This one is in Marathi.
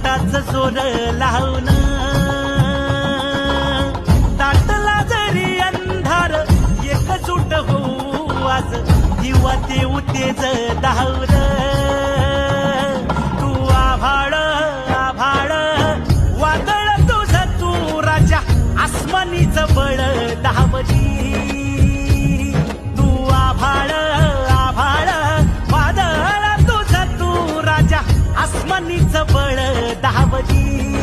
एकटाच जोर लावून दाटला जरी अंधार एकजूट होऊ आज दिवा देऊ तेज धावल तू आभाळ आभाळ वादळ तुझ तू राजा आसमानीच बळ दावली तू आभाळ आभाळ वादळ तुझ तू राजा आसमानीच बळ दावली